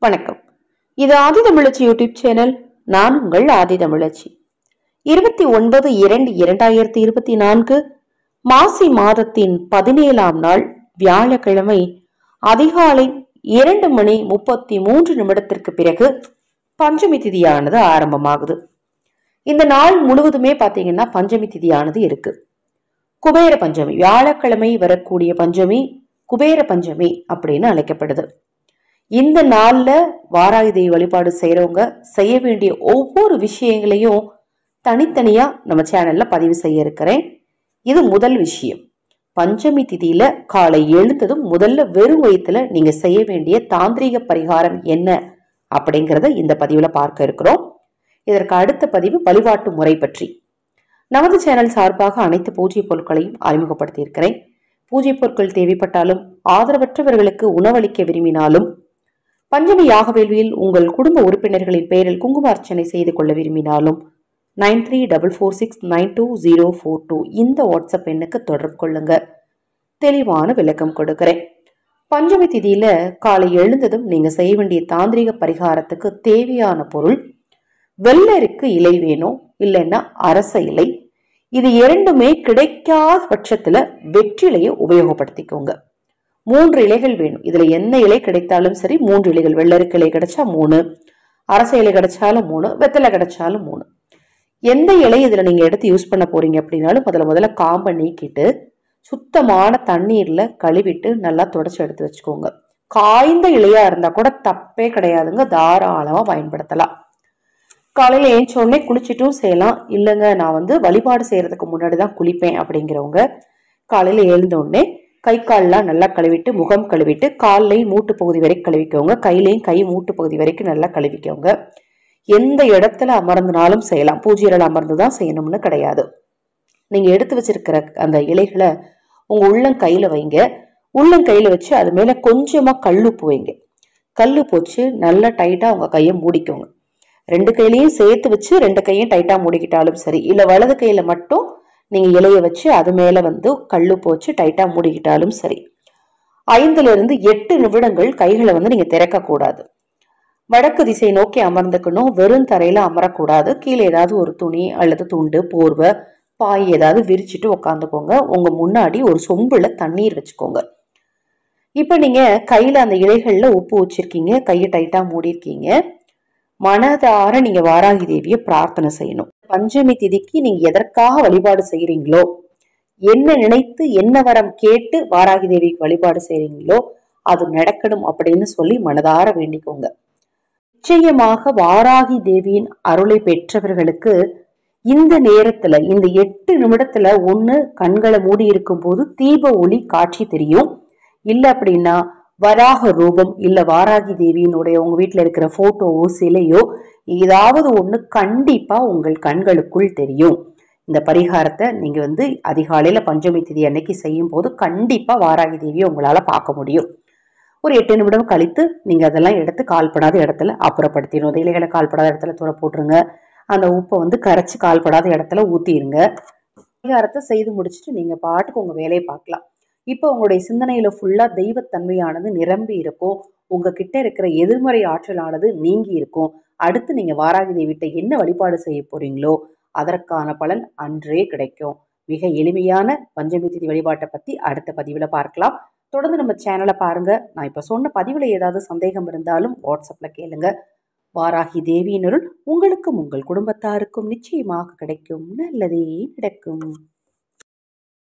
வணக்கம். இது ஆதி தமிழச்சி YouTube channel. நான் உங்கள் ஆதி தமிழச்சி. 29/2/2024 மாசி மாதத்தின் 17ஆம் நாள் வியாழக்கிழமை அதிகாலை 2:33 பிறகு பஞ்சமி திதியானது ஆரம்பமாகுது. இந்த நாள் முழுவதுமே பாத்தீங்கன்னா பஞ்சமி திதியானது இருக்கு. குபேர பஞ்சமி, வியாழக்கிழமை வரக்கூடிய பஞ்சமி குபேர பஞ்சமி அப்படின்னு அழைக்கப்படுது. இந்த நாள்ல வாராகி தேவி வழிபாடு செய்யறவங்க செய்ய வேண்டிய ஒவ்வொரு விஷயங்களையும் தனித்தனியா நம்ம சேனல்ல பதிவு செய்ய இருக்கிறேன். இது முதல் விஷயம். பஞ்சமி திதியில காலை எழுந்ததும் முதல்ல வெறும் வயிற்றுல நீங்க செய்ய வேண்டிய தாந்திரீக பரிகாரம் என்ன அப்படிங்கறத இந்த பதிவுல பார்க்க இருக்கிறோம். இதற்கு அடுத்த பதிவு வழிபாட்டு முறை பற்றி. நமது சேனல் சார்பாக அனைத்து பூஜை பொருட்களையும் அறிமுகப்படுத்தி இருக்கிறேன். பூஜை பொருட்கள் தேவைப்பட்டாலும், ஆதரவற்றவர்களுக்கு உணவளிக்க விரும்பினாலும், பஞ்சமி யாக வேள்வியில் உங்கள் குடும்ப உறுப்பினர்களின் பெயரில் குங்கும அர்ச்சனை செய்து கொள்ள விரும்பினாலும் 9344692042 இந்த வாட்ஸ்அப் எண்ணுக்கு தொடர்பு கொள்ளுங்க. தெளிவான விளக்கம் கொடுக்கிறேன். பஞ்சமி திதியில காலை எழுந்ததும் நீங்க செய்ய வேண்டிய தாந்திரிக பரிகாரத்துக்கு தேவையான பொருள், வெள்ளருக்கு இலை வேணும், இல்லைன்னா அரச இலை. இது இரண்டுமே கிடைக்காத பட்சத்துல வெற்றிலையை உபயோகப்படுத்திக்கோங்க. 3 இலைகள் வேணும். இதுல என்ன இலை கிடைத்தாலும் சரி, 3 இலைகள். வெள்ளருக்கு இலை கிடைச்சா 3, அரச இலை கிடைச்சாலும் 3, வெத்தலை கிடைச்சாலும் 3. எந்த இலை இதுல நீங்க எடுத்து யூஸ் பண்ண போறீங்க அப்படின்னாலும் முதல்ல காம்பை நீக்கிட்டு சுத்தமான தண்ணீர்ல கழுவிட்டு நல்லா தொடச்சு எடுத்து வச்சுக்கோங்க. காய்ந்த இலையா இருந்தா கூட தப்பே கிடையாதுங்க, தாராளமா பயன்படுத்தலாம். காலையில ஏஞ்ச உடனே குளிச்சுட்டும் செய்யலாம். இல்லைங்க நான் வழிபாடு செய்யறதுக்கு முன்னாடிதான் குளிப்பேன் அப்படிங்கிறவங்க காலையில எழுந்த உடனே கை கால்லாம் நல்லா கழுவிட்டு, முகம் கழுவிட்டு, காலையும் மூட்டு பகுதி வரைக்கும் கழுவிக்கோங்க. கையிலையும் கை மூட்டு பகுதி வரைக்கும் நல்லா கழுவிக்கோங்க. எந்த இடத்துல அமர்ந்தினாலும் செய்யலாம். பூஜையில அமர்ந்துதான் செய்யணும்னு கிடையாது. நீங்க எடுத்து வச்சிருக்கிற அந்த இலைகளை உங்க உள்ளங்கையில வைங்க. உள்ளங்கையில வச்சு அது மேல கொஞ்சமா கல்லுப்பு வைங்க. கல்லுப்பு வச்சு நல்லா டைட்டா உங்க கையை மூடிக்கோங்க. 2 கையிலையும் சேர்த்து வச்சு 2 கையும் டைட்டா மூடிக்கிட்டாலும் சரி, இல்ல வலது கையில மட்டும் நீங்க இலைய வச்சு அது மேல கல்லுப்பு வச்சு டைட்டா மூடிக்கிட்டாலும் சரி. 5-8 நிமிடங்கள் கைகளை நீங்க திறக்க கூடாது. வடக்கு திசை நோக்கி அமர்ந்துக்கணும். வெறும் தரையில அமரக்கூடாது. கீழே ஏதாவது ஒரு துணி அல்லது துண்டு, போர்வை, பாய் ஏதாவது விரிச்சிட்டு உக்காந்துக்கோங்க. உங்க முன்னாடி ஒரு சொம்புல தண்ணீர் வச்சுக்கோங்க. இப்ப நீங்க கையில அந்த இலைகள்ல உப்பு வச்சிருக்கீங்க, கையை டைட்டா மூடி இருக்கீங்க. மனதார நீங்க வாராகி தேவிய பிரார்த்தனை செய்யணும். பஞ்சமி திதிக்கு நீங்க எதற்காக வழிபாடு செய்யறீங்களோ, என்ன நினைத்து என்ன வரம் கேட்டு வாராகி தேவிக்கு வழிபாடு செய்யறீங்களோ அது நடக்கணும் அப்படின்னு சொல்லி மனதார வேண்டிக்கோங்க. நிச்சயமாக வாராகி தேவியின் அருளை பெற்றவர்களுக்கு இந்த நேரத்துல, இந்த 8 நிமிடத்துல ஒண்ணு கண்களை மூடி இருக்கும் போது தீப ஒளி காட்சி தெரியும். இல்ல அப்படின்னா வராக ரூபம், இல்ல வாராகி தேவியினுடைய உங்க வீட்டுல இருக்கிற போட்டோவோ சிலையோ ஏதாவது ஒண்ணு கண்டிப்பா உங்கள் கண்களுக்குள் தெரியும். இந்த பரிகாரத்தை நீங்க அதிகாலையில பஞ்சமி திதி அன்னைக்கு செய்யும் போது கண்டிப்பா வாராகி தேவியை உங்களால பார்க்க முடியும். ஒரு 8 நிமிடம் கழித்து நீங்க அதெல்லாம் எடுத்து கால்படாத இடத்துல அப்புறப்படுத்திடணும். இலைகளை கால்படாத இடத்துல தூர போட்டுருங்க. அந்த உப்பை கரைச்சு கால்படாத இடத்துல ஊத்திடுங்க. பரிகாரத்தை செய்து முடிச்சுட்டு நீங்க பாட்டுக்கு உங்க வேலையை பார்க்கலாம். இப்போ உங்களுடைய சிந்தனையில ஃபுல்லா தெய்வத்தன்மையானது நிரம்பி இருக்கும். உங்ககிட்ட இருக்கிற எதிர்மறை ஆற்றலானது நீங்கி இருக்கும். அடுத்து நீங்க வாராகி தேவிட்ட என்ன வழிபாடு செய்ய போறீங்களோ அதற்கான பலன் அன்றே கிடைக்கும். மிக எளிமையான பஞ்சமி திதி வழிபாட்டை பத்தி அடுத்த பதிவுல பார்க்கலாம். தொடர்ந்து நம்ம சேனலை பாருங்க. நான் இப்ப சொன்ன பதிவுல ஏதாவது சந்தேகம் இருந்தாலும் வாட்ஸ்அப்ல கேளுங்க. வாராகி தேவியினருள் உங்களுக்கும் உங்கள் குடும்பத்தாருக்கும் நிச்சயமாக கிடைக்கும். நல்லதே நடக்கும்.